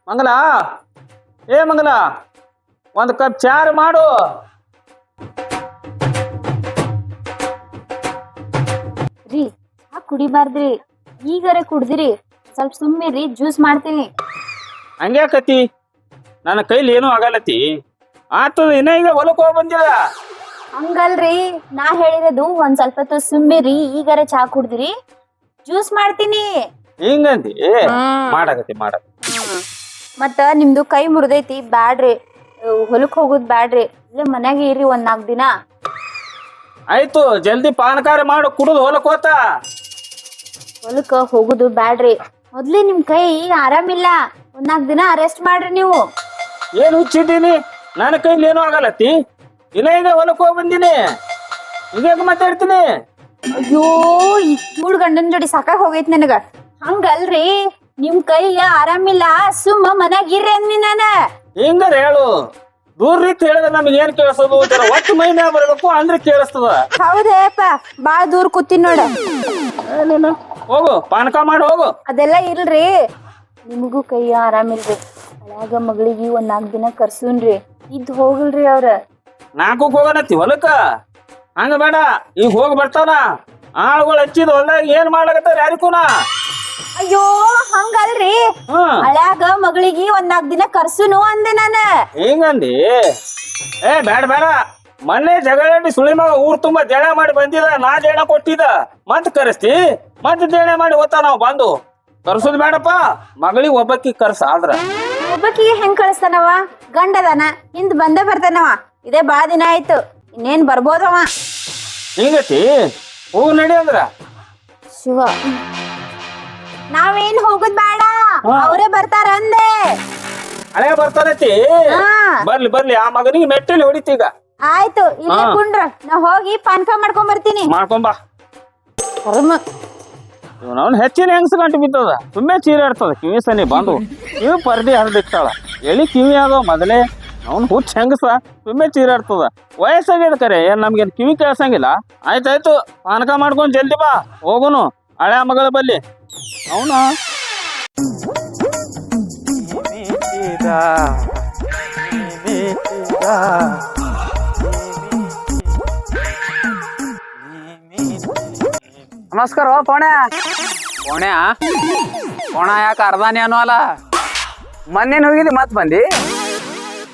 ಮಂಗಲ ಏ ಮಂಗಲ ಒಂದು ಕಪ್ ಚಾರು ಮಾಡು. ರೀ ಆ ಕುಡಿಬಾರ್ದ್ರಿ, ಈಗರೆ ಕುಡ್ದಿರಿ. ಸ್ವಲ್ಪ ಸುಮ್ಮಿರಿ, ಜ್ಯೂಸ್ ಮಾಡ್ತೀನಿ. ಹಂಗ್ಯಾಕತಿ ನನ್ನ ಕೈಲಿ ಏನೂ ಆಗಲ್ಲತಿ. ಆತದ ಇನ್ನ ಈಗ ಹೊಲಕ್ಕೆ ಹೋಗಿ ಬಂದಿಲ್ಲ. ಹಂಗಲ್ರಿ, ನಾ ಹೇಳಿರೋದು ಒಂದ್ ಸ್ವಲ್ಪ ಹೊತ್ತು ಸುಮ್ಮಿರಿ, ಈಗರೆ ಚಾ ಕುಡ್ದಿರಿ, ಜ್ಯೂಸ್ ಮಾಡ್ತೀನಿ. ಹಿಂಗಂದಿ ಮಾಡಾಕತಿ ಮಾಡ. ಮತ್ತ ನಿಮ್ದು ಕೈ ಮುರಿದೈತಿ, ಬ್ಯಾಡ್ರಿ. ಹೊಲಕ್ ಹೋಗುದ್ ಬ್ಯಾಡ್ರಿ, ಇಲ್ಲೇ ಮನ್ಯಾಗ ಇರ್ರಿ ಒಂದ್ 4 ದಿನ. ಆಯ್ತು, ಜಲ್ದಿ ಪಾನಕಾರ ಮಾಡು, ಕುಡಿದು ಹೊಲಕ್ಕೆ ಹೋತ. ಹೊಲಕ್ಕ ಹೋಗುದು ಬ್ಯಾಡ್ರಿ. ಮೊದ್ಲೇ ನಿಮ್ ಕೈ ಆರಾಮಿಲ್ಲ, ಒಂದ್ 4 ದಿನ ರೆಸ್ಟ್ ಮಾಡ್ರಿ ನೀವು. ಏನು ಹುಚ್ಚಿದ್ದೀನಿ, ನನ್ನ ಕೈಲಿ ಏನೂ ಆಗಲ್ಲತಿ. ಇನ್ನ ಈಗ ಹೊಲಕ್ಕೆ ಹೋಗಿ ಬಂದೀನಿ, ಈಗ ಮಾತಾಡ್ತೀನಿ. ಅಯ್ಯೋ, ಈ ಚೂಡ್ ಗಂಡನ ಜೋಡಿ ಸಾಕಾಗ್ ಹೋಗೈತಿ ನನಗ. ಹಂಗಲ್ರಿ, ನಿಮ್ ಕೈ ಆರಾಮಿಲ್ಲ, ಸುಮ್ಮ ಮನ್ಯಾಗ ಇರ್ರಿ ಅಂದಿ ನಾನ. ಹಿಂಗಾರ ಹೇಳು. ದೂರ ರೀತಿ ಹೇಳಿದ್ರೆ ನಮ್ಗೆ ಏನ್ ಕೇಳಿಸೋದು, ಒಟ್ಟು ಮೈ ಮ್ಯಾಗ ಬರ್ಬೇಕು ಅಂದ್ರೆ ಕೇಳಿಸ್ತದ. ಹೌದೇಪ್ಪ, ಬಾಳ ದೂರ ಕೂತೀನಿ ನೋಡ. ಹೋಗು ಪಾನಕ ಮಾಡಿ ಹೋಗು. ಅದೆಲ್ಲ ಇಲ್ರಿ, ನಿಮಗೂ ಕೈ ಆರಾಮಿಲ್ರಿ. ಅಳಾಗ ಮಗಳಿಗೆ ಒಂದ್ 4 ದಿನ ಕರ್ಸೂನ್ರಿ, ಇದ್ ಹೋಗಲ್ರಿ ಅವ್ರ. 4ಕ್ಕೆ ಹೋಗೋಣತಿ ಹೊಲಕ್ಕ? ಹಂಗ ಬೇಡ, ಈಗ ಹೋಗಿ ಬರ್ತಾನ. ಆಳುಗಳು ಹಚ್ಚಿದ ಹೊಲ್ದಾಗ ಏನ್ ಮಾಡ್ಲಾಕತ್ತಾರ ಯಾರಿಗೂನ. ಅಯ್ಯೋ ಹಂಗಲ್ರಿ, ಹಳ್ಯಾಗ ಮಗಳಿಗೆ ಒಂದ್ 4 ದಿನ ಕರ್ಸುನು ಅಂದೆ ನಾನ. ಹಿಂಗಂದಿ? ಏ ಬೇಡ ಬೇಡ, ಮೊನ್ನೆ ಜಗಳ ಸುಳಿ ಮಗ ಊರ್ ತುಂಬಾ ಜಳ ಮಾಡಿ ಬಂದಿದ, ನಾ ಜಳ ಕೊಟ್ಟಿದ, ಮತ್ ಕರೆಸ್ತಿ, ಮತ್ ಜಳ ಮಾಡಿ ಓದ್ತಾ ನಾವು ಬಂದು. ಕರ್ಸೋದ್ ಬೇಡಪ್ಪ, ಮಗಳಿಗೆ ಒಬ್ಬಕ್ಕಿ ಕರ್ಸ. ಆದ್ರ ಒಬ್ಬಕಿಗೆ ಹೆಂಗ್ ಕಳಿಸ್ತಾನವ? ಗಂಡದನ ಹಿಂದ್ ಬಂದೇ ಬರ್ತಾನವ. ಇದೇ ಬಾಳ ದಿನ ಆಯ್ತು, ಇನ್ನೇನ್ ಬರ್ಬೋದವ. ಹಿಂಗತಿ? ಹೋಗ್ ನಡಿ ಅಂದ್ರ. ಶಿವ, ನಾವೇನ್ ಹೋಗುದ್ ಬೇಡ, ಅವರೇ ಬರ್ತಾರ ಅಂದೆ. ಹಳೆ ಬರ್ತಾನತಿ? ಬರ್ಲಿ ಬರ್ಲಿ, ಆ ಮಗನಿಗೆ ಮೆಟ್ಟಲಿ ಹೊಡಿತೀಗ. ಆಯ್ತು, ಇಲ್ಲೇ ಕುಂಡ್ರ, ನಾ ಹೋಗಿ ಪಾನಕ ಮಾಡ್ಕೊಂಡ್ ಬರ್ತೀನಿ. ಮಾಡ್ಕೊಂಬಾ. ಅವ್ನು ಹೆಚ್ಚಿನ ಹೆಂಗಸ ಗಂಟು ಬಿದ್ದದ, ತುಂಬಾ ಚೀರಾಡ್ತದ. ಕಿವಿ ಸನಿ ಬಂದು ಕಿವಿ ಪರ್ದಿ ಹರಿದಿಟ್ಟಾಳ. ಎಳಿ ಕಿವಿ ಆಗೋ ಮೊದಲೇ ಅವ್ನು ಹುಚ್ಚ ಹೆಂಗಸ, ತುಂಬಾ ಚೀರಾಡ್ತದ. ವಯಸ್ಸಾಗ್ಯದ ಕರೆ, ಏನ್ ನಮ್ಗೇನ್ ಕಿವಿ ಕೇಳ್ಸಂಗಿಲ್ಲ. ಆಯ್ತಾಯ್ತು, ಪಾನಕ ಮಾಡ್ಕೊಂಡ್ ಜಲ್ದಿ ಬಾ, ಹೋಗುನು ಹಳೆ ಮಗಳ ಬಲ್ಲಿ. ಅವನು ನಮಸ್ಕಾರ ಪೋಣೆ. ಪೋಣ ಯಾಕೆ ಅರ್ಧಾನಿ ಅನ್ನೋಲ್ಲ? ಮೊನ್ನೇನು ಹೋಗಿದ್ದಿ ಮತ್ ಬಂದಿ?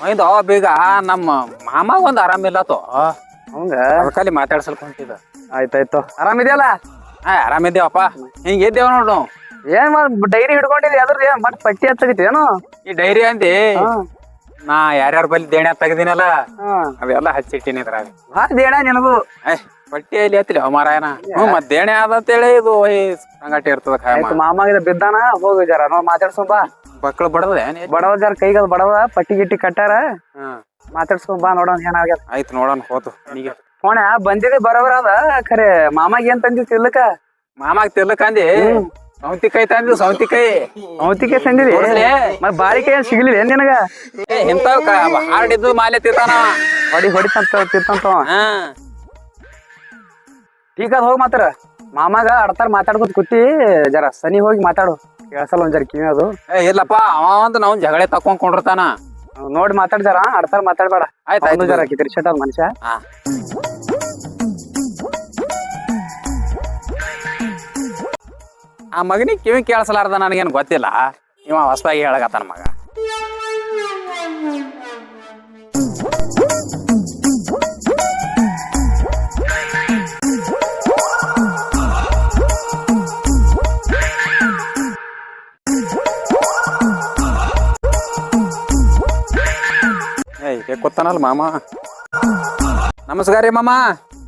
ಒಯ್ದು ಬೀಗ ನಮ್ಮ ಮಾಮಾಗ ಒಂದು ಆರಾಮಿಲ್ಲತ್ತು, ಹಂಗ ಅದಕ್ಕಲ್ಲಿ ಮಾತಾಡ್ಸಲ್ಕ ಹೊಂಟಿದ. ಆಯ್ತಾಯ್ತು, ಆರಾಮಿದ್ಯಲ್ಲ? ಆರಾಮಿದ್ದೇವಪ್ಪ. ಹಿಂಗ ಇದ್ದೇವ ನೋಡು. ಏನ್ ಡೈರಿ ಹಿಡ್ಕೊಂಡಿದ್ದಿ? ಅದ್ರದ್ದು ಏನ್ ಮತ್ ಪಟ್ಟಿ ಹತ್ತಗಿತ್ತು ಏನು? ಈ ಡೈರಿ ಅಂದಿ ನಾ ಯಾರ್ಯಾರ ಬಲ್ಲಿ ದೇಣೆ ತೆಗ್ದಿನಲ್ಲ, ಅದೆಲ್ಲ ಹಚ್ಚಿಟ್ಟಿನಿ ಇದ್ರಾಗ. ದೇಣ ನಿನಗೂ ಪಟ್ಟಿ ಅಲ್ಲಿ ಹತ್ತಿರಿ ಮಾರಾಯನ. ಮತ್ ದೇಣೆ ಆದಂತೇಳಿ ಇದು ಸಂಗಟಿ ಇರ್ತದ. ಮಾಮಾಗ ಬಿದ್ದಾನ, ಹೋಗಿ ಜರ ನೋ ಮಾತಾಡ್ಸೋಬಾ. ಮಕ್ಕಳು ಬಡದ ಬಡವ, ಜರ ಕೈಗದ ಬಡವ, ಪಟ್ಟಿ ಗಿಟ್ಟಿ ಕಟ್ಟಾರ, ಮಾತಾಡ್ಸ್ಕೊಂಡ್ ಬಾ, ನೋಡೋಣ ಏನಾಗ್ಯದ. ಆಯ್ತು ನೋಡೋಣ, ಹೋತು. ಫೋಣ ಬಂದಿದೆ ಬರೋಬರ ಅದ. ಖರೆ ಮಾಮಾಗ ಏನ್ ತಂದಿ ತಿರ್ಲಕ? ಮಾಮಾಗ ತಿರ್ಲಕ ಅಂದಿ? ಸೌತಿಕಾಯಿ ತಂದಿ. ಸೌತಿಕಾಯಿ ತಂದಿದಿ? ಮತ್ ಬಾಳಿಕಾಯಿ ಏನ್ ಸಿಗ್ಲಿಲ್ಲ ಏನ್ ನಿನಗ? ಇಂಥವ್ ಹಾರ್ಡಿದ್ದು ಮಾಲೆ ತಿರ್ತಾನ, ಹೊಡಿತಂತವ. ಈಗ ಹೋಗಿ ಮಾತಾರ. ಮಾಮಾಗ ಆಡ್ತಾರ, ಮಾತಾಡ್ಕೊತ ಕೂತಿ, ಜರ ಸನಿ ಹೋಗಿ ಮಾತಾಡು, ಕೇಳ್ಸಲ್ಲ ಒಂದ್ ಜರ ಕಿವಿ ಅದು. ಇಲ್ಲಪ್ಪ, ಅವ ಅಂತ ನಾವ್ ಜಗಳ ತಕೊಂಡ್ಕೊಂಡಿರ್ತಾನ. ನೋಡಿ ಮಾತಾಡ್ ಜರ, ಆಡ್ತಾರ ಮಾತಾಡ್ಬೇಡ. ಆಯ್ತು ಜರ ಕಿರಿಶಟ ಮನುಷ್ಯ. ಆ ಮಗನಿಗೆ ಕಿವಿ ಕೇಳಿಸಲಾರ್ದ ನನಗೇನು ಗೊತ್ತಿಲ್ಲ, ಇವ ಹೊಸದಾಗಿ ಹೇಳಕತ್ತಾನ ಮಗ. ಕೂತಾನಲ್ಲ ಮಾಮ. ನಮಸ್ಕಾರ ರೀ ಮಾಮ.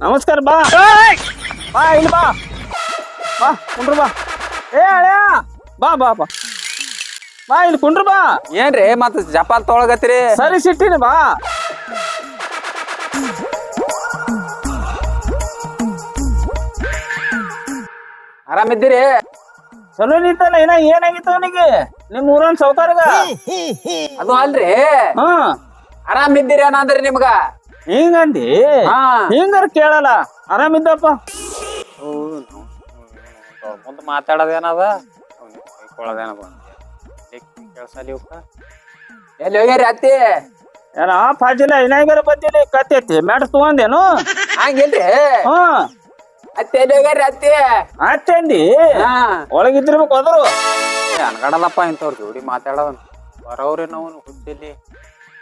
ನಮಸ್ಕಾರ. ಬಾ ಬಾ, ಇಲ್ಲಿ ಬಾ ಬಾ, ಕುಂಡ್ರು ಬಾ. ಏ ಹಳೆಯ, ಬಾ ಬಾ ಬಾ ಬಾ, ಇಲ್ಲಿ ಕುಂಡ್ರು ಬಾ. ಏನ್ರಿ ಮತ್ತ ಜಪಾಲ್ ತೊಳಗತ್ತೀರಿ? ಸರಿ ಸಿಟ್ಟಿನಿ, ಬಾ. ಆರಾಮಿದ್ದೀರಿ? ಚಲೋ ನಿಂತಲ್ಲ. ಏನ ಏನಾಗಿತ್ತು ಅವನಿಗೆ? ನಿಮ್ ಊರನ್ ಸೌಕಾರ್ಗ? ಅದು ಅಲ್ರಿ, ಆರಾಮಿದ್ದೀರಿ ಅನ್ನಂದ್ರಿ ನಿಮ್ಗ. ಹಿಂಗಂದಿ? ಹಿಂಗಾರ ಕೇಳಲ್ಲ. ಆರಾಮಿದ್ದಪ್ಪ. ಮುಂದೆ ಮಾತಾಡೋದೇನದ, ಕೆಲಸ ಎಲ್ಲಿ ಹೋಗ್ಯಾರಿ ಅತ್ತಿ ಏನ ಫಾಜಿಲ್ಲ ಇನ್ನಾಗಾರ ಬಂದಿಲ್ಲ ಕತ್ತೈತಿ ಮ್ಯಾಟ್ ತಗೊಂಡೇನು ಹಂಗಿಲ್ರಿ ಹ್ಮ್ ಅತ್ತಿ ಎಲ್ಲಿ ಹೋಗ್ಯಾರಿ ಅತ್ತಿ ಅತ್ತಂದಿ ಹಾ ಒಳಗಿದ್ದಿರ್ಬೇಕು ಹೋದ್ರು ಅನ್ಗಡಲ್ಲಪ್ಪ ಇಂಥವ್ರ ಜೋಡಿ ಮಾತಾಡೋದು ಬರೋವ್ರಿ ನಾವು ಹುಟ್ಟಿಲ್ಲಿ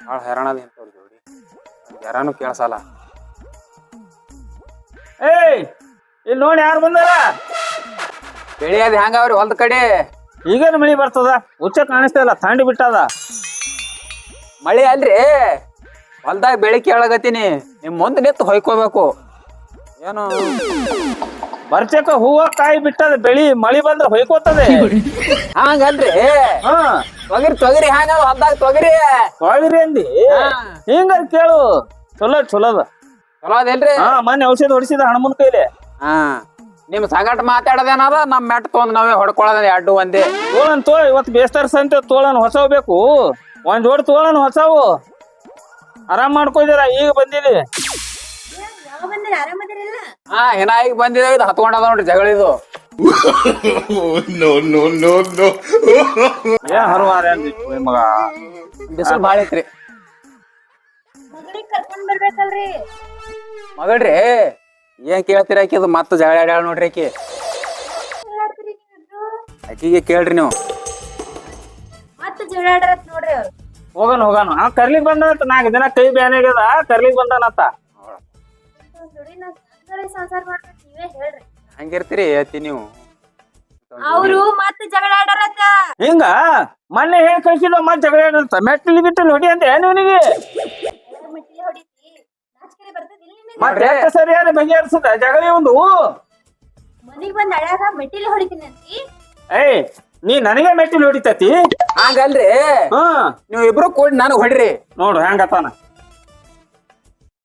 ಭಾಳ ಹೈರಾಣದ ಇಂಥವ್ರ ಜೋಡಿ ಯಾರಾನು ಕೇಳ್ಸಲ್ಲ ಏಯ್ ಇಲ್ಲಿ ನೋಡಿ ಯಾರು ಬಂದಾರ ಬೆಳಿ ಅದ್ ಹೆಂಗವ್ರಿ ಹೊಲ್ದ ಕಡೆ ಈಗೇನು ಮಳಿ ಬರ್ತದ ಹುಚ್ಚ ಕಾಣಿಸ್ತಾ ಇಲ್ಲ ಥಂಡಿ ಬಿಟ್ಟದ ಮಳಿ ಅಲ್ರಿ ಹೊಲ್ದಾಗ ಬೆಳಿ ಕೇಳಗತ್ತೀನಿ ನಿಮ್ ಮುಂದೆ ನಿಂತು ಹೊಯ್ಕೋಬೇಕು ಏನು ಬರ್ಚಕ ಹೂವ ಕಾಯಿ ಬಿಟ್ಟದ ಬೆಳಿ ಮಳಿ ಬಂದ್ರೆ ಹೊಯ್ಕೋತದೆ ಹಂಗಲ್ರಿ ಹಾ ತೊಗರಿ ಹ್ಯಾಂಗ ಹೊಲ್ದಾಗ ತೊಗರಿ ಹೋಗಿರಿ ಅಂದಿ ಹಿಂಗ ಕೇಳು ಚಲೋ ಚಲೋದ ಚಲೋ ಅದೇನ್ರಿ ಹಾ ಮೊನ್ನೆ ಔಷಧ ಹೊಡಿಸಿದ ಹಣಮನ್ ಕೈಲಿ ಹಾ ನಿಮ್ ಸಂಗಟ ಮಾತಾಡೋದೇನದ ನಮ್ ಮೆಟ್ ತೊಂದ್ ನಾವೇ ಹೊಡ್ಕೊಳ್ಳೋದ ಎರಡು ಒಂದೇ ತೋಳನ್ ತೋ ಇವತ್ತು ಬೇಸ್ತಾರ ಸಂತೆ ತೋಳನ್ ಹೊಸವ್ ಬೇಕು ಒಂದ್ ಜೋಡಿ ತೋಳನ್ ಹೊಸವು ಆರಾಮ್ ಮಾಡ್ಕೊದಿರ ಈಗ ಬಂದಿದಿ ಹಾ ಹಿನ ಈಗ ಬಂದಿದ್ದೇವೆ ಇದು ಹತ್ಕೊಂಡದ ನೋಡ್ರಿ ಜಗಳ ಇದು ಏನ್ ಹರವಾರ ಮಗ ಬಿಸಿಲು ಭಾಳ ಐತ್ರಿ ಕರ್ಕೊಂಡ್ ಬರ್ಬೇಕಲ್ರಿ ಮಗಳ್ರಿ ಏನ್ ಕೇಳ್ತೀರ ಆಕಿ ಅದು ಮತ್ತ ಜಗಳ ಆಡ್ಯಾಳ ನೋಡ್ರಿ ಆಕಿ ಆಕಿಗೆ ಕೇಳ್ರಿ ನೀವು ಮತ್ತ ಜಗಳಾಡ್ರತ್ ನೋಡ್ರಿ ಅವ್ರು ಹೋಗನ್ ಹೋಗನ್ ಆ ಕರ್ಲಿಗ್ ಬಂದನಂತ 4 ದಿನ ಕೈ ಬ್ಯಾನ್ ಆಗ್ಯದ ಕರ್ಲಿಗ್ ಬಂದಾನಂತ ಸಂಸಾರ ಮಾಡ್ಬೇಕು ನೀವೇ ಹೇಳ್ರಿ ಹಂಗಿರ್ತೀರಿ ಅತ್ತಿ ನೀವು ಅವ್ರು ಮತ್ತ ಜಗಳಾಡ್ರತ್ತ ಹಿಂಗ ಮೊನ್ನೆ ಹೇಳಿ ಕಳ್ಸಿದ ಮತ್ ಜಗಳ ಅಂತ ಮೆಟ್ಟಿಲ್ ಗಿಟ್ಟಲ್ ಹೊಡಿ ಅಂತ ನಿನಗೆ ಮೆಟ್ಟಿಲಿ ಹೊಡಿತಿ ನಾಚಿಕೆ ಬರ್ತದಿಲ್ಲ ನಿನಗೆ ಮತ್ತೆ ಸರಿಯಾದ ಬಗೆಹರಿಸದ ಜಗಳ ಒಂದು ಮನಿಗ್ ಬಂದ್ ಅಳ್ಯಾಗ ಮೆಟ್ಟಿಲಿ ಹೊಡಿತೀನಿ ಅಂತಿ ಏಯ್ ನೀ ನನಗೆ ಮೆಟ್ಟಿಲ್ ಹೊಡಿತತಿ ಹಂಗಲ್ರಿ ಹ್ಮ್ ನೀವು ಇಬ್ರು ಕೂಡಿ ನನಗ್ ಹೊಡ್ರಿ ನೋಡು ಹೆಂಗತಾನ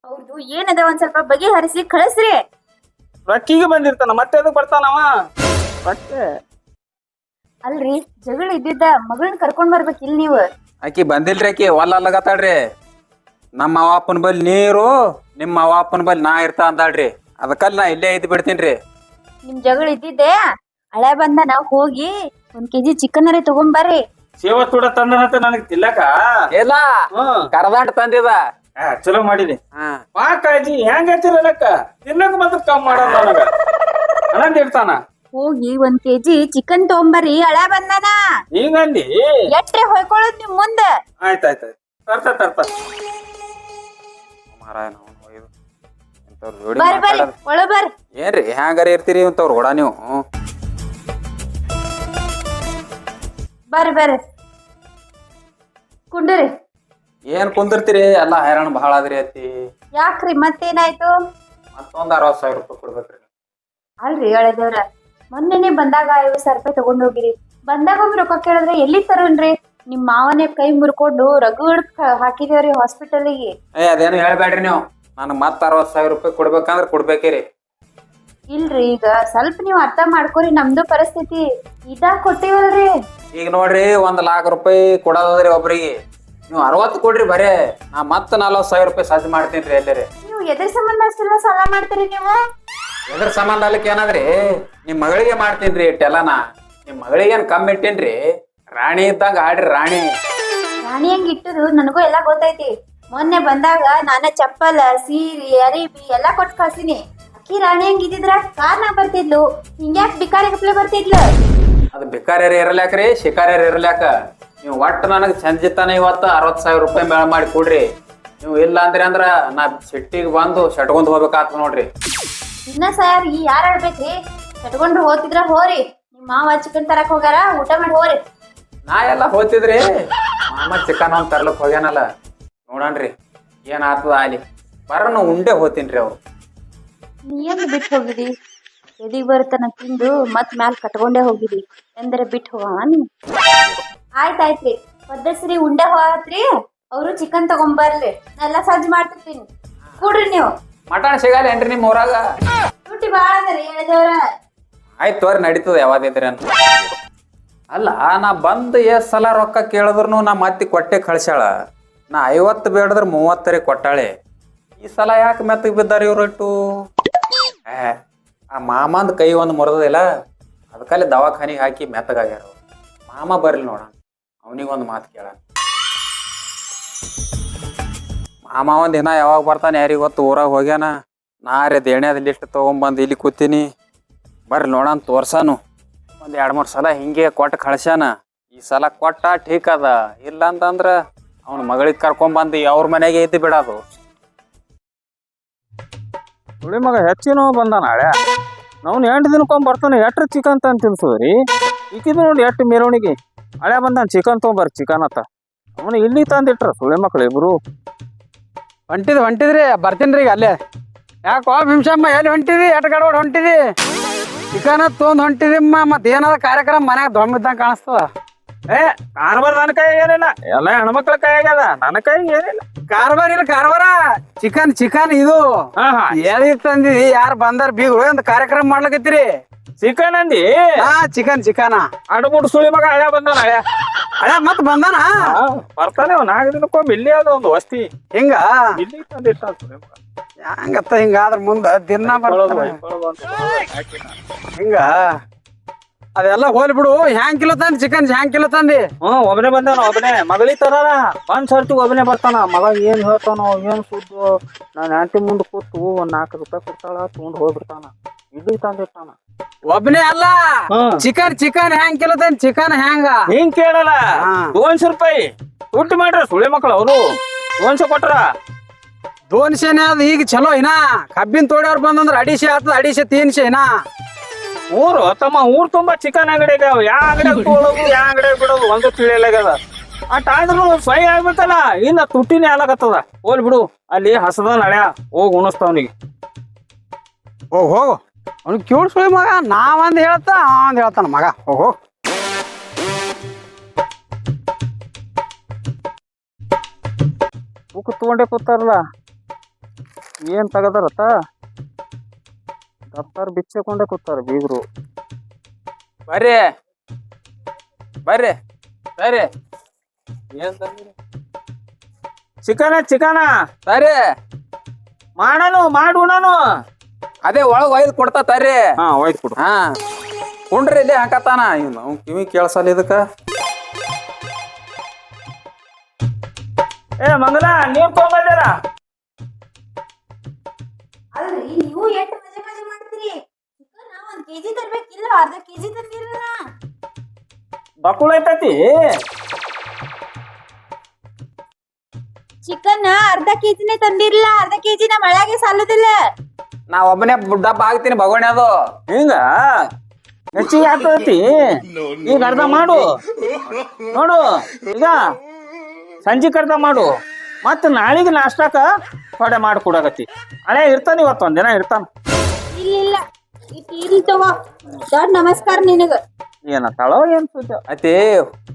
ಅವ್ರದ್ದು ಏನದ ಒಂದ್ ಸ್ವಲ್ಪ ಬಗೆಹರಿಸಿ ಕಳಿಸ್ರಿ ರೊಕ್ಕಿಗೆ ಬಂದಿರ್ತಾನ ಮತ್ತೆ ಅದಕ್ಕೆ ಬರ್ತಾನವ ಮತ್ತೆ ಅಲ್ರಿ ಜಗಳ ಇದ್ದಿದ್ದ ಮಗಳನ್ನ ಕರ್ಕೊಂಡ್ ಬರ್ಬೇಕಿಲ್ ನೀವು ಆಕಿ ಬಂದಿಲ್ರಿ ಆಕಿ ಒಲ್ಲಗತ್ತಾಳ್ರಿ ನಮ್ಮ ಅವ್ವ ಅಪ್ಪನ ಬಲ್ಲಿ ನೀರು ನಿಮ್ಮ ಅವ್ವ ಅಪ್ಪನ ಬಲ್ಲಿ ನಾ ಇರ್ತಾ ಅಂದಾಳ್ರಿ ಅದಕ್ಕಲ್ಲಿ ನಾ ಇಲ್ಲೇ ಇದ್ದು ಬಿಡ್ತೀನ್ರಿ ನಿಮ್ ಜಗಳ ಇದ್ದಿದ್ದೆ ಹಳೆ ಬಂದನ ಹೋಗಿ 1 kg ಚಿಕನ್ ಅರೆ ತಗೊಂಬರ್ರಿ ಸೇವ ತುಡ ತಂದನಂತ ನನಗ್ ತಿಲ್ಲಕ ಇಲ್ಲ ಹ್ಮ್ ಕರದಾಟ ತಂದಿದ ಚಲೋ ಮಾಡಿದಿ ಹಾ ಬಾ ಕಾಳಜಿ ಹೆಂಗ ಹೇಳ್ತಿರಲಕ್ಕ ತಿನ್ನಕ್ ಮಾತ್ರ ಕಮ್ ಮಾಡೋದ್ ನನಗ ಅನಂದ್ ಇರ್ತಾನ ಹೋಗಿ 1 kg ಚಿಕನ್ ತಗೊಂಬರ್ರಿ ಹಳೆ ಬಂದನ ಹಿಂಗಂದಿ ಎಟ್ರೆ ಹೊಯ್ಕೊಳ್ಳೋದ್ ನಿಮ್ ಮುಂದ ಆಯ್ತಾಯ್ತು ತರ್ತ ಮಾರಾಯ ನಾವು ಒಯ್ದು ಇಂಥವ್ರ ಜೋಡಿ ಬರ್ರಿ ಬರ್ರಿ ಮಾತಾಡೋದು ಒಳ ಬರ್ರಿ ಏನ್ರಿ ಹ್ಯಾಂಗಾರ ಇರ್ತೀರಿ ಇಂಥವ್ರ ಕೂಡ ನೀವು ಬರ್ರಿ ಬರ್ರಿ ಕುಂಡ್ರಿ ಏನ್ ಕುಂದಿರ್ತೀರಿ ಎಲ್ಲಾ ಹೈರಾಣ ಬಹಳ ಅದ್ರಿ ಅತ್ತಿ ಯಾಕ್ರಿ ಮತ್ತೇನಾಯ್ತು ಮತ್ತೊಂದ್ 60,000 ರೂಪಾಯಿ ಕೊಡ್ಬೇಕ್ರಿ ಅಲ್ರಿ ಹಳೆದವ್ರ ಮೊನ್ನೆನೆ ಬಂದಾಗ 50,000 ರೂಪಾಯಿ ತಗೊಂಡ್ ಹೋಗಿರಿ ಬಂದಾಗ ಒಮ್ಮೆ ರೊಕ್ಕ ಕೇಳಿದ್ರೆ ಎಲ್ಲಿ ತರೋನ್ರಿ ನಿಮ್ ಮಾವನೇ ಕೈ ಮುರ್ಕೊಂಡು ರಗಡ್ ಹಾಕಿದೇವ್ರಿ ಹಾಸ್ಪಿಟಲಿಗೆ ಅದೇನು ಹೇಳ್ಬೇಡ್ರಿ ನೀವು ನನಗ್ ಮತ್ತ 60,000 ರೂಪಾಯಿ ಕೊಡ್ಬೇಕಂದ್ರ ಕೊಡ್ಬೇಕಿರಿ ಇಲ್ರಿ ಈಗ ಸ್ವಲ್ಪ ನೀವ್ ಅರ್ಥ ಮಾಡ್ಕೊರಿ ನಮ್ದು ಪರಿಸ್ಥಿತಿ ಇದಾಗ ಕೊಟ್ಟಿವಲ್ರಿ ಈಗ ನೋಡ್ರಿ 1 ಲಕ್ಷ ರೂಪಾಯಿ ಕೊಡೋದ್ರಿ ಒಬ್ರಿಗೆ ನೀವು 60 ಕೊಡ್ರಿ ಬರೇ ನಾ ಮತ್ತ 40,000 ರೂಪಾಯಿ ಸಜ್ಜು ಮಾಡ್ತೀನಿ ಎಲ್ಲರಿ ನೀವು ಎದ್ರ ಸಂಬಂಧ ಅಷ್ಟೆಲ್ಲ ಸಾಲ ಮಾಡ್ತೀರಿ ನೀವು ಎದ್ರ ಸಂಬಂಧ ಅಲ್ಲಕ್ಕೆ ಏನದ್ರಿ ನಿಮ್ ಮಗಳಿಗೆ ಮಾಡ್ತೀನ್ರಿ ಇಟ್ಟೆಲ್ಲನ ನಿಮ್ ಮಗಳಿಗೇನ್ ಕಮ್ಮಿ ಇಟ್ಟೇನ್ರಿ ರಾಣಿ ಇದ್ದಂಗ ಆಡ್ರಿ ರಾಣಿ ರಾಣಿ ಹಂಗ ಇಟ್ಟದು ನನಗೂ ಎಲ್ಲಾ ಗೊತ್ತೈತಿ ಮೊನ್ನೆ ಬಂದಾಗ ನಾನ ಚಪ್ಪಲ ಸೀರೆ ಅರಿಬಿ ಎಲ್ಲಾ ಕೊಟ್ಟು ಕಳ್ಸಿನಿ ಅಕ್ಕಿ ರಾಣಿ ಹಂಗ ಇದ್ದಿದ್ರ ಕಾರ್ನ ಬರ್ತಿದ್ಲು ಹಿಂಗ್ಯಾಕ್ ಬಿಕಾರಿ ಗಪ್ಲೆ ಬರ್ತಿದ್ಲು ಅದು ಬಿಕಾರ್ಯಾರ ಇರಲ್ಯಾಕ್ರಿ ಶಿಕಾರ್ಯಾರ ಇರಲ್ಯಾಕ ನೀವು ಒಟ್ಟು ನನಗೆ ಸಂಜಿತಾನ ಇವತ್ತು 60,000 ರೂಪಾಯಿ ಮೇಳ ಮಾಡಿ ಕೊಡ್ರಿ ನೀವು ಇಲ್ಲ ಅಂದ್ರ ನಾ ಸಿಟ್ಟಿಗೆ ಬಂದು ಶಟ್ಕೊಂಡ್ ಹೋಗ್ಬೇಕಾಗ್ತದ ನೋಡ್ರಿ ಇನ್ನ ಸರ್ ಈ ಯಾರು ಆಡ್ಬೇಕ್ರಿ ಕಟ್ಕೊಂಡ್ರು ಹೋತಿದ್ರ ಹೋರಿ ನಿಮ್ ಮಾವ ಚಿಕನ್ ತರಕ್ ಹೋಗ್ಯಾರ ಊಟ ಮಾಡಿ ಹೋರಿ ನಾ ಎಲ್ಲ ಹೋಗ್ತಿದ್ರಿ ಮಾಮ ಚಿಕನ್ ಒಂದ್ ತರ್ಲಕ್ ಹೋಗ್ಯಾನಲ್ಲ ನೋಡಣ್ರಿ ಏನ್ ಆತದ ಆಲಿ ಬರೋನು ಉಂಡೆ ಹೋಗ್ತೀನ್ರಿ ಅವ್ರು ನೀ ಏನ್ ಬಿಟ್ಟು ಹೋಗಿದಿ ಎದಿಗ್ ಬರುತ್ತನ ತಿಂದು ಮತ್ ಮ್ಯಾಲ್ ಕಟ್ಕೊಂಡೇ ಹೋಗಿದಿ ಎಂದ್ರೆ ಬಿಟ್ಟು ಹೋಗವ ನೀನ್ ಆಯ್ತಾಯ್ತ್ರಿ ಪದ್ದಸ್ರಿ ಉಂಡೆ ಹೋಗತ್ರಿ ಅವರು ಚಿಕನ್ ತಗೊಂಬರ್ಲಿ ನಾ ಎಲ್ಲಾ ಸಜ್ಜು ಮಾಡ್ತಿರ್ತೀನಿ ಕೂಡ್ರಿ ನೀವು ಮಟನ್ ಸಿಗಲ್ಲ ಏನ್ರಿ ನಿಮ್ ಊರಾಗ ತುಟಿ ಬಾಳ ಅದರಿ ಹೇಳಿದವ್ರ ಆಯ್ತು ತೋರಿ ನಡೀತದ ಯಾವ್ದಿದ್ರಿ ಅಂತ ಅಲ್ಲ ನಾ ಬಂದು ಎಷ್ಟ್ ಸಲ ರೊಕ್ಕ ಕೇಳಿದ್ರು ನಾ ಮತ್ತೆ ಕೊಟ್ಟೆ ಕಳ್ಸ್ಯಾಳ ನಾ 50 ಬೇಡದ್ರ 30 ಕೊಟ್ಟಾಳೆ ಈ ಸಲ ಯಾಕೆ ಮೆತ್ತಗೆ ಬಿದ್ದಾರ ಇವ್ರಟ್ಟು ಆ ಮಾಮಂದ ಕೈ ಒಂದು ಮುರಿದಿಲ್ಲ ಅದಕ್ಕಲ್ಲಿ ದವಾಖಾನಿಗೆ ಹಾಕಿ ಮೆತ್ತಗಾಗ್ಯಾರ ಮಾಮ ಬರ್ಲಿ ನೋಡ ಅವನಿಗೊಂದು ಮಾತು ಕೇಳ. ಮಾಮ ಒಂದ್ ದಿನ ಯಾವಾಗ ಬರ್ತಾನೆ ಯಾರಿಗೆ ಗೊತ್ತು. ಊರಾಗ ಹೋಗ್ಯಾನ. ನಾರೇ ದೇಣ್ಯಾದ ಲಿಸ್ಟ್ ತೊಗೊಂಬಂದು ಇಲ್ಲಿ ಕೂತೀನಿ. ಬರ್ರಿ ನೋಡೋಣ ತೋರ್ಸಾನು. ಒಂದು 2-3 ಸಲ ಹಿಂಗೆ ಕೊಟ್ಟು ಕಳ್ಸ್ಯಾನ. ಈ ಸಲ ಕೊಟ್ಟ ಠೀಕ್ ಅದ. ಇಲ್ಲ ಅಂತಂದ್ರ ಅವ್ನ ಮಗಳಿಗೆ ಕರ್ಕೊಂಬಂದು ಅವ್ರ ಮನೆಗೆ ಇದ್ದು ಬಿಡೋದು. ಸುಳಿ ಮಗ ಹೆಚ್ಚಿನ ಬಂದ ನಾಳೆ ನಾವು 8 ದಿನಕ್ಕೊಮ್ಮೆ ಬರ್ತಾನೆ. ಎಟ್ರ ಚಿಕನ್ ತಂದು ತಿನ್ಸೋದ್ರಿ. ಈಕಿದು ನೋಡಿ ಎಷ್ಟು ಮೆರವಣಿಗೆ. ಹಳೆ ಬಂದಾನ ಚಿಕನ್ ತೊಗೊಂಬರ್ ಚಿಕನ್ ಅತ್ತ. ಅವನು ಇಲ್ಲಿ ತಂದಿಟ್ರ ಸುಳಿ ಮಕ್ಳು ಇಬ್ರು. ಹೊಂಟಿದ್ರಿ ಬರ್ತೀನಿ ಈಗ ಅಲ್ಲೇ. ಯಾಕೋ ಭೀಮಶಮ್ಮ ಎಲ್ಲಿ ಹೊಂಟಿದಿ? ಎಟ್ ಗಡಬಡ್ ಹೊಂಟಿದಿ? ಚಿಕನ್ ತೊಗೊಂಡ್ ಹೊಂಟಿದಿಮ್ಮ. ಮತ್ತೆ ಏನಾದ ಕಾರ್ಯಕ್ರಮ ಮನ್ಯಾಗ ದೊಮ್ಮಿದ್ದಂಗೆ ಕಾಣಿಸ್ತದ. ಏ ಕಾರ್ಬಾರ್ ನನ್ನ ಕೈ ಏನಿಲ್ಲ, ಎಲ್ಲ ಹೆಣ್ಮಕ್ಳ ಕೈ ಆಗ್ಯದ. ನನ್ನ ಕೈ ಏನಿಲ್ಲ. ಕಾರ್ಬಾರ್ ಇಲ್ಲ ಕಾರ್ಬಾರ. ಚಿಕನ್ ಇದು ಎದಕ್ ತಂದಿದಿ? ಯಾರು ಬಂದಾರ ಬೀಗರು ಅಂತ ಕಾರ್ಯಕ್ರಮ ಮಾಡ್ಲಕತ್ತೀರಿ? ಚಿಕನ್ ಅಂದಿ? ಹಾ ಚಿಕನ್ ಅಡ್ಬಿಟ್ಟು ಸುಳಿ ಮಗ ಹಳೆ ಬಂದಾನ. ಹಳೆ ಮತ್ ಬಂದಾನ? ಬರ್ತಾನೆ 4 ದಿನಕ್ಕೊಮ್ಮೆ. ಇಲ್ಲಿ ಅದ ಒಂದು ವಸ್ತಿ ಹಿಂಗ ಇಲ್ಲಿ ತಂದಿಟ್ಟ ಸುಳಿ ಮಗ. ಹಂಗತ್ತ ಹಿಂಗಾದ್ರ ಮುಂದ ದಿನ ಬರ್ತಾನ ಹಿಂಗ. ಅದೆಲ್ಲ ಹೋಲಿ ಬಿಡು. ಹ್ಯಾಂಗ್ ಕಿಲೋ ತಂದಿ ಚಿಕನ್? ಹ್ಯಾಂಗ್ ಕಿಲೋ ತಂದಿ? ಒಬ್ಬನೇ ಬಂದಾನ. ಒಬ್ಬನೇ ಮಗಳಿ ತರಾರ. ಒಂದ್ ಸರ್ತಿ ಒಬ್ಬನೇ ಬರ್ತಾನ. ಮಗ ಏನ್ ಹೇಳ್ತಾನೋ ಏನ್ ಸುದ್ದು. ನಾನು ಆಂಟಿ ಮುಂದೆ ಕೂತು 4 ರೂಪಾಯಿ ಕೊಡ್ತಾಳ ತಗೊಂಡ್ ಹೋಗ್ಬಿಡ್ತಾನ. ಇಲ್ಲಿ ತಂದಿಟ್ಟಾನ. ಒಬ್ಬನೇ ಅಲ್ಲ. ಚಿಕನ್ ಹ್ಯಾಂಗ್ ಕಿಲೋ ತಂದಿ? ಚಿಕನ್ ಹ್ಯಾಂಗ ಹಿಂಗ್ ಕೇಳಲ್ಲ. 200 ರೂಪಾಯಿ ತುಟ್ಟಿ ಮಾಡ್ರ ಸುಳಿ ಮಕ್ಳು. ಅವರು 200 ಕೊಟ್ರ. 200 ಅದ. ಈಗ ಚಲೋ ಇನ್ನ ಕಬ್ಬಿನ ತೋಡಿಯವ್ರು ಬಂದಂದ್ರ 250 ಆಗ್ತದ. 250 ಇನ್ನ ಊರು ತಮ್ಮ ಊರ್ ತುಂಬಾ ಚಿಕನ್ ಅಂಗಡಿ ಆಗ್ಯಾವ. ಯಾವ ಅಂಗಡಿ ತಗೊಳೋದು ಯಾವ ಅಂಗಡಿ ಬಿಡೋದು ಒಂದು ತಿಳಿಯಲಾಗ್ಯದ. ಅಟ್ ಆದ್ರೂ ಫ್ರೈ ಆಗ್ಬೇಕಲ್ಲ. ಇಲ್ಲ ತುಟ್ಟಿನೇ ಆಲಾಗತ್ತದ. ಹೋಲ್ ಬಿಡು. ಅಲ್ಲಿ ಹಸದ ನಳ್ಯ ಹೋಗಿ ಉಣಿಸ್ತಾವನಿಗೆ. ಹೋಗು ಅವ್ನಿಗೆ ಕೇಳಿಸ್ಕೊಳ್ಳಿ ಮಗ. ನಾವಂದ್ ಹೇಳ್ತಾ ಅವಂದ್ ಹೇಳ್ತಾನ ಮಗ. ಹೋಗು ಬುಕ್ ತಗೊಂಡೇ ಕೂತಾರಲ್ಲ. ಏನ್ ತಗದಾರತ್ತ? ದಪ್ತಾರ ಬಿಚ್ಚಿಕೊಂಡೇ ಕೂತಾರ ಬೀಗರು. ಬರ್ರಿ ಬರ್ರಿ ಬರ್ರಿ. ಏನ್ ತಂದಿರಿ? ಚಿಕನ ಬರ್ರಿ. ಮಾಡನು ಮಾಡುಣನು. ಅದೇ ಒಳಗ್ ಒಯ್ದು ಕೊಡ್ತಾ ತರ್ರಿ. ಒಯ್ದು ಕೊಡು. ಹಾ ಕುಂಡ್ರಿ ಇಲ್ಲಿ ಹಾಕತ್ತಾನ. ಇವ್ನು ಅವ್ನ್ ಕಿವಿ ಕೇಳ್ಸಲ್ಲ ಇದಕ್ಕ. ಏ ಮಂಗಲ ನೀವ್ ತಗೊಂಬಂದಿರ? ಅಲ್ರಿ ನೀವು ಎಷ್ಟು ಮಜಾ ಮಾಡ್ತೀರಿ? ಚಿಕನ್ 1 ಕೆಜಿ ತರ್ಬೇಕಿಲ್ಲ, ಅರ್ಧ ಕೆಜಿ ತಂದಿರಲ್ಲ. ಬಕ್ಕುಳ ಐತತಿ. ಚಿಕನ್ ಅರ್ಧ ಕೆಜಿನೇ ತಂದಿರಲ್ಲ. ಅರ್ಧ ಕೆಜಿನ ಮಳೆಗೆ ಸಾಲುದಿಲ್ಲ. ನಾ ಒಬ್ಬನೇ ಡಬ್ಬ ಹಾಕ್ತೀನಿ ಭಗೋಣಿ. ಅದು ಹಿಂಗ ಹೆಚ್ಚಿಗೆ ಆಗ್ತೈತಿ. ಈಗ ಅರ್ಧ ಮಾಡು ನೋಡು. ಈಗ ಸಂಜೆ ಅರ್ಧ ಮಾಡು. ಮತ್ತ ನಾಳಿಗೆ ನಾಷ್ಟಾಕ ಥೋಡೆ ಮಾಡಿ ಕೊಡಾಕತ್ತಿ. ಹಳೆ ಇರ್ತಾನ. ಇವತ್ತೊಂದ್ ದಿನ ಇರ್ತಾನ. ಇಲ್ಲ ಇರ್ಲಿ ತಗೋ. ದೊಡ್ಡ ನಮಸ್ಕಾರ ನಿನಗ. ಏನತ್ತಾಳೋ ಏನ್ ಸುದ್ದಿ. ಐತಿ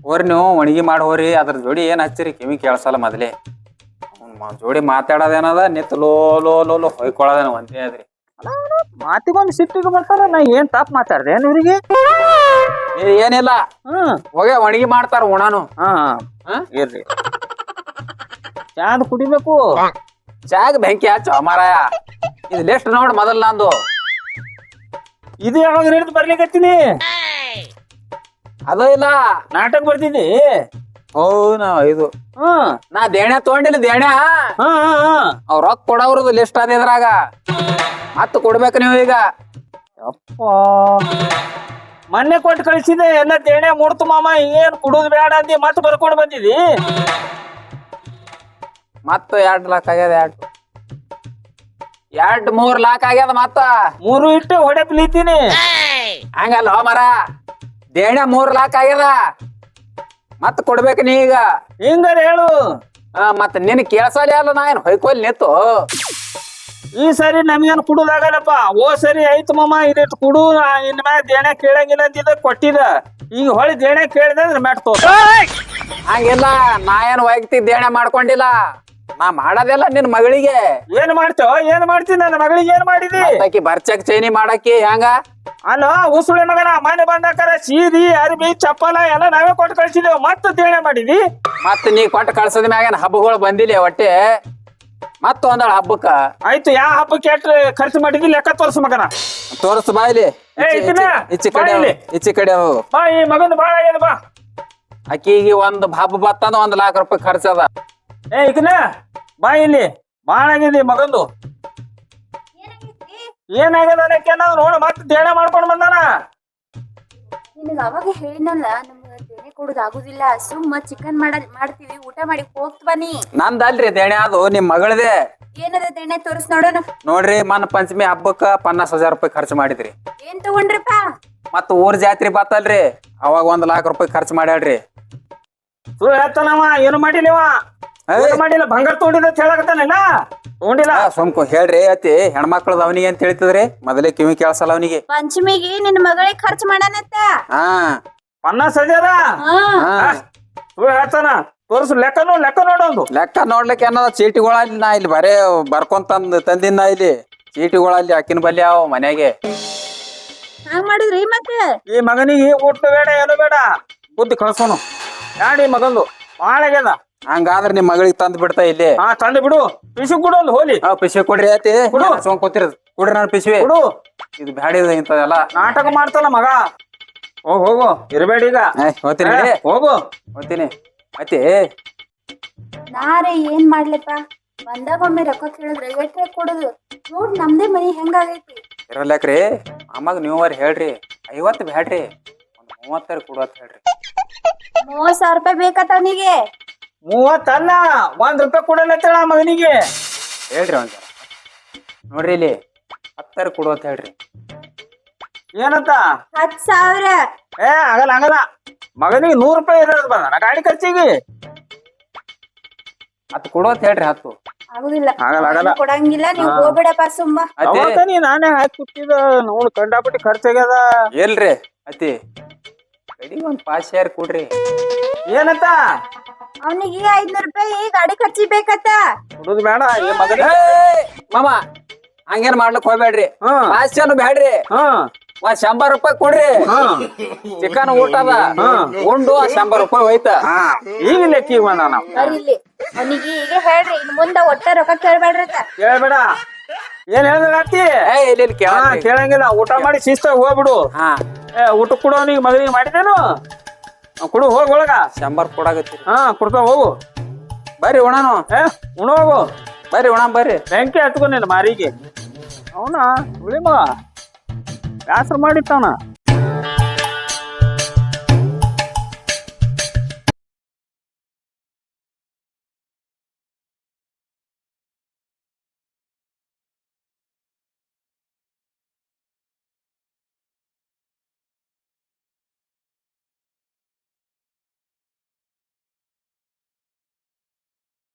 ಹೋರಿ. ನೀವು ಒಣಗಿ ಮಾಡಿ ಹೋರಿ. ಅದ್ರ ಜೋಡಿ ಏನ್ ಹಚ್ಚಿರಿ ಕಿವಿ ಕೇಳ್ಸಲ್ಲ. ಮೊದಲೇ ಜೋಡಿ ಮಾತಾಡೋದೇನದ ನಿತ್ ಲೋ ಲೋ ಲೋ ಲೋ ಹೊಯ್ಕೊಳ್ಳೋದೇನ ಒಂದೇ ಅದ್ರಿ. ಮಾತಿಗೊಂದು ಸಿಟ್ಟಿಗೆ ಬರ್ತಾರ. ನಾ ಏನ್ ತಪ್ಪ ಮಾತಾಡ್ದೆ ಇವ್ರಿಗೆ? ಏನಿಲ್ಲ. ಹೋಗಿ ಒಣಗಿ ಮಾಡ್ತಾರ ಉಣಾನು. ಇರ್ರಿ. ಚಾದ್ ಕುಡಿಬೇಕು. ಚಾಗ್ ಬೆಂಕಿ ಹಚ್ಚ ಮಾರಾಯ. ಇದು ಲಿಸ್ಟ್ ನೋಡ್ ಮೊದಲ್ ನಂದು. ಇದು ಯಾವಾಗ ಹಿಡಿದು ಬರ್ಲಿಕತ್ತೀನಿ. ಅದು ಇಲ್ಲ ನಾಟಕ ಬರ್ತಿದ್ದಿ. ನಾ ಇದು ನಾ ದೇಣ್ಯ ತಗೊಂಡಿಲ್ಲ. ದೇಣ್ಯ ಅವ್ರ ರೊಕ್ಕ ಕೊಡೋವ್ರದ್ದು ಲಿಸ್ಟ್ ಅದ ಇದ್ರಾಗ. ಮತ್ತ ಕೊಡ್ಬೇಕು ನೀವು ಈಗ. ಅಪ್ಪ ಮೊನ್ನೆ ಕೊಟ್ಟು ಕಳಿಸಿದೆ ಎಲ್ಲ ದೇಣೆ ಮೂಡ್ತು ಮಾಮ. ಏನ್ ಕುಡುದ್ ಬೇಡ ಅಂದಿ ಮತ್ ಬರ್ಕೊಂಡು ಬಂದಿದಿ. ಮತ್ತ 2 ಲಾಕ್ ಆಗ್ಯದ. 2-3 ಲಾಕ್ ಆಗ್ಯದ. ಮತ್ತ 3 ಇಟ್ಟು ಹೊಡೆ ಪ್ಲೀತೀನಿ. ಹಂಗಲ್ಲ ಮರ. ದೇಣ್ಯ 3 ಲಾಕ್ ಆಗ್ಯದ. ಮತ್ ಕೊಡ್ಬೇಕು ನೀ ಈಗ. ಹಿಂಗಾರ ಹೇಳು. ಮತ್ತ ನಿನ್ ಕೇಳ್ಸಲ್ಲ ಅಲ್ಲ. ನಾ ಏನ್ ಹೊಯ್ಕೊಲ್ ನಿತ್ತು. ಈ ಸರಿ ನಮ್ಗೇನ್ ಕುಡುದಾಗಲ್ಲಪ್ಪ. ಓ ಸರಿ ಆಯ್ತು ಮಾಮ ಇದಿಟ್ಟು ಕುಡು. ಇನ್ ಮ್ಯಾಗ ದೇಣೆ ಕೇಳಂಗಿಲ್ಲ ಅಂತಿದ ಕೊಟ್ಟಿದ. ಈಗ ಹೊಳಿ ದೇಣೆ ಕೇಳಿದ್ರೆ ಮ್ಯಾಟ್ ತೋತ. ಹಂಗಿಲ್ಲ. ನಾ ಏನ್ ವೈಯಕ್ತಿಕ ದೇಣೆ ಮಾಡ್ಕೊಂಡಿಲ್ಲ. ನಾ ಮಾಡೋದೆಲ್ಲ ನಿನ್ ಮಗಳಿಗೆ. ಏನ್ ಮಾಡ್ತೇವ? ಏನ್ ಮಾಡ್ತೀನಿ? ನನ್ನ ಮಗಳಿಗೆ ಏನ್ ಮಾಡಿದಿ? ಆಕಿ ಬರ್ಚಕ್ ಚೈನಿ ಮಾಡಾಕಿ ಹೆಂಗ? ಅಲ್ಲ ಉಸುಳಿ ಮಗನ ಮನೆ ಬಂದಾಕರ ಸೀದಿ ಅರ್ಬಿ ಚಪ್ಪಲ ಎಲ್ಲ ನಾವೇ ಕೊಟ್ಟು ಕಳ್ಸಿದೇವ್. ಮತ್ತ ದೇಣೆ ಮಾಡಿದಿ. ಮತ್ ನೀ ಕೊಟ್ಟು ಕಳ್ಸದ ಮ್ಯಾಗೇನ್ ಹಬ್ಬಗಳು ಬಂದಿಲ್ಲ ಹೊಟ್ಟೆ. ಮತ್ತ ಒಂದಳ ಹಬ್ಬಕ್ಕ. ಆಯ್ತು. ಯಾವ ಹಬ್ಬಕ್ಕೆ ಎಷ್ಟು ಖರ್ಚು ಮಾಡಿದಿ ಲೆಕ್ಕ ತೋರ್ಸು ಮಗನ. ತೋರ್ಸು ಬಾಯ್ಲಿ. ಈಚೆ ಕಡೆ ಬಾ. ಈ ಮಗನ ಬಾಳ ಆಗ್ಯದ ಬಾ. ಅಕ್ಕಿಗೆ ಒಂದ್ ಹಬ್ಬ ಬತ್ತಂದ 1 ಲಕ್ಷ ರೂಪಾಯಿ ಖರ್ಚದ. ಏ ಈಕನ ಬಾ ಇಲ್ಲಿ ಬಾಳ ಆಗಿದೆ ಮಗಂದು. ಏನಾಗ್ಯದ ಅನ್ನಕ್ಕೇನಾದ್ರು ನೋಡ ಮತ್ತೆ ದೇಣೆ ಮಾಡ್ಕೊಂಡ್ ಬಂದಾನ. ನಿನಗ ಅವಾಗ ಹೇಳಿನಲ್ಲ ನಮ್ಗ ದೇಣೆ ಕೊಡುದು ಆಗುದಿಲ್ಲ, ಸುಮ್ಮ ಚಿಕನ್ ಮಾಡ್ತೀವಿ, ಊಟ ಮಾಡಿ ಹೋಗ್ತ ಬನ್ನಿ. ನಂದಲ್ರಿ ದೇಣೆ ಅದು ನಿಮ್ ಮಗಳದೇ. ಏನದ ದೇಣೆ ತೋರಿಸ್ ನೋಡೋಣ. ನೋಡ್ರಿ ಮನ್ ಪಂಚಮಿ ಹಬ್ಬಕ್ಕ 50,000 ರೂಪಾಯಿ ಖರ್ಚು ಮಾಡಿದ್ರಿ. ಏನ್ ತಗೊಂಡ್ರಿಪ್ಪ? ಮತ್ತ ಊರ್ ಜಾತ್ರೆ ಬತ್ತಲ್ರಿ ಅವಾಗ 1 ಲಕ್ಷ ರೂಪಾಯಿ ಖರ್ಚು ಮಾಡ್ಯಾಡ್ರಿ. ಸುಳ್ಳು ಹೇಳ್ತಾನವ, ಏನು ಮಾಡಿಲ್ಲವ, ಏನು ಮಾಡಿಲ್ಲ, ಬಂಗಾರ ತಗೊಂಡಿದ್ದ ಅಂತ ಹೇಳಕತ್ತಾನಿಲ್ಲ. ತಗೊಂಡಿಲ್ಲ. ಸುಮ್ಕು ಹೇಳ್ರಿ ಅತಿ ಹೆಣ್ಮಕ್ಳದ ಅವನಿಗೆ ಅಂತ ಹೇಳ್ತಿದ್ರಿ, ಮೊದಲೇ ಕಿವಿ ಕೇಳ್ಸಲ್ಲ ಅವನಿಗೆ. ಪಂಚಮಿಗೆ ನಿನ್ ಮಗಳಿಗೆ ಖರ್ಚು ಮಾಡಾನತ್ತ. ಹಾ 50,000. ಸುಳ್ಳು ಹೇಳ್ತಾನ. ತೋರ್ಸು ಲೆಕ್ಕ ನೋಡೊಂದು. ಲೆಕ್ಕ ನೋಡ್ಲಿಕ್ಕೆ ಏನದ ಚೀಟಿಗಳಲ್ಲಿ ನಾ ಇಲ್ಲಿ ಬರೇ ಬರ್ಕೊಂತಂದ್ ತಂದಿನ ಇಲ್ಲಿ ಚೀಟಿಗಳಲ್ಲಿ ಅಕ್ಕಿನ ಬಲ್ಲಿ ಅವ ಮನೆಗೆ. ಹಂಗ್ ಮಾಡಿದ್ರಿ ಮತ್ತೆ? ಈ ಮಗನಿಗೆ ಊಟ ಬೇಡ ಏನು ಬೇಡ, ಬುದ್ಧಿ ಕಳ್ಸೋನು. ಯಾಡಿ ಮಗಂದು ಬಾಳ ಆಗ್ಯದ. ಹಂಗಾದ್ರ ನಿಮ್ ಮಗಳಿಗೆ ತಂದ್ ಬಿಡ್ತಾ ಇಲ್ಲಿ. ಹಾ ತಂದು ಬಿಡು. ಪಿಸಿ ಕೊಡು ಒಂದು ಹೋಲಿ. ಪಿಶವಿ ಕೊಡ್ರಿ ಆತಿ ಕೂತಿರ ಕೊಡ್ರಿ ನಾನು ಪಿಶವಿ ಕೊಡು. ಇದು ಬ್ಯಾಡಿದ ಇಂಥದೆಲ್ಲ ನಾಟಕ ಮಾಡ್ತಾನ ಮಗ. ಹೋಗು ಇರಬೇಡಿ ಈಗ. ಹೋಗ್ತೀನಿ ಹೋಗು. ಹೋಗ್ತೀನಿ ಅತಿ. ನಾರೇ ಏನ್ ಮಾಡ್ಲಿಪ್ಪ, ಬಂದಾಗ ಒಮ್ಮೆ ರೊಕ್ಕ ಕೇಳಿದ್ರೆ ಎಟ್ರೆ ಕೊಡುದು. ನೋಡ್ ನಮ್ದೇ ಮನಿ ಹೆಂಗಾಗೈತಿ. ಇರಲ್ಯಾಕ್ರಿ ಅಮ್ಮಾಗ ನೀವರ್ ಹೇಳ್ರಿ 50 ಬ್ಯಾಡ್ರಿ, ಒಂದ್ 30 ಕೊಡುವತ್ ಹೇಳ್ರಿ. 30,000 ರೂಪಾಯಿ ಬೇಕತ್ತ ಅವನಿಗೆ. 30 ಅಲ್ಲ, ₹1 ಕೊಡಲತ್ತೇಳ ಮಗನಿಗೆ. ಹೇಳ್ರಿ ಒಂದ್ ಜರ ನೋಡ್ರಿ ಇಲ್ಲಿ 10 ಕೊಡುವತ್ ಹೇಳ್ರಿ. ಏನಂತ? 10,000. ಆಗಲ್ಲ ಮಗನಿಗೆ ₹100 ಇರೋದು ಬಂದ ಗಾಡಿ ಖರ್ಚಿಗೆ. 10 ಕೊಡುವತ್ ಹೇಳ್ರಿ. 10 ಆಗುದಿಲ್ಲ, ಆಗಲ್ಲ. ಕೊಡಂಗಿಲ್ಲ. ನೀವು ಹೋಗ್ಬಿಡಪ್ಪ ಸುಮ್ಮ. ಅತಿ ನಾನೇ ಹಾಕಿ ಕೊಟ್ಟಿದ ನೋಡ್ ಕಂಡಾಪಟ್ಟಿ ಖರ್ಚಾಗ್ಯದ. ಎಲ್ರಿ ಅತಿ ಕಡಿ ಒಂದ್ 5,000 ಕೊಡ್ರಿ. ಏನಂತ? ಅವನಿಗೆ 500 ರೂಪಾಯಿ ಗಾಡಿ ಖರ್ಚಿ ಬೇಕತ್ತ. ಕೊಡುದು ಬೇಡ ಈ ಮಗನಿಗೆ. ಮಾಮ ಹಂಗೇನ್ ಮಾಡ್ಲಕ್ ಹೋಗ್ಬೇಡ್ರಿ. 5,000 ಬ್ಯಾಡ್ರಿ, ಒಂದ್ 100 ರೂಪಾಯಿ ಕೊಡ್ರಿ. ಚಿಕನ್ ಊಟದ ಉಂಡು 100 ರೂಪಾಯಿ ಹೋಯ್ತ. ಈಗ ಲೆಕ್ಕಿ ಬಂದ ನಾವು. ಇಲ್ಲಿ ಅವನಿಗೆ ಈಗ ಹೇಳ್ರಿ, ಇನ್ ಮುಂದ ಒಟ್ಟ ರೊಕ್ಕ ಕೇಳ್ಬೇಡ್ರಿ. ಕೇಳ್ಬೇಡ. ಏನ್ ಹೇಳಿದ್ರಿ? ಇಲ್ಲಿ ಕೇಳಂಗಿಲ್ಲ. ಊಟ ಮಾಡಿ ಶಿಸ್ತಾಗ ಹೋಗ್ಬಿಡು. ಊಟ ಕೊಡು ಅವನಿಗೆ ಮಗನಿಗೆ ಮಾಡಿದೇನು. ಕೊಡು ಹೋಗ್ ಒಳಗ. 100 ಕೊಡಾಗತ್ತಿ. ಕೊಡ್ತಾವ ಹೋಗು. ಬರ್ರಿ ಉಣಾನು. ಉಣ ಹೋಗು. ಬರ್ರಿ ಉಣ ಬರ್ರಿ. ಬೆಂಕಿ ಹತ್ಕೊಂಡ್ ಮಾರಿಗೆ ಅವನ ಉಳಿ ಮಗ ಬ್ಯಾಸರ ಮಾಡಿತ್ತಾನ.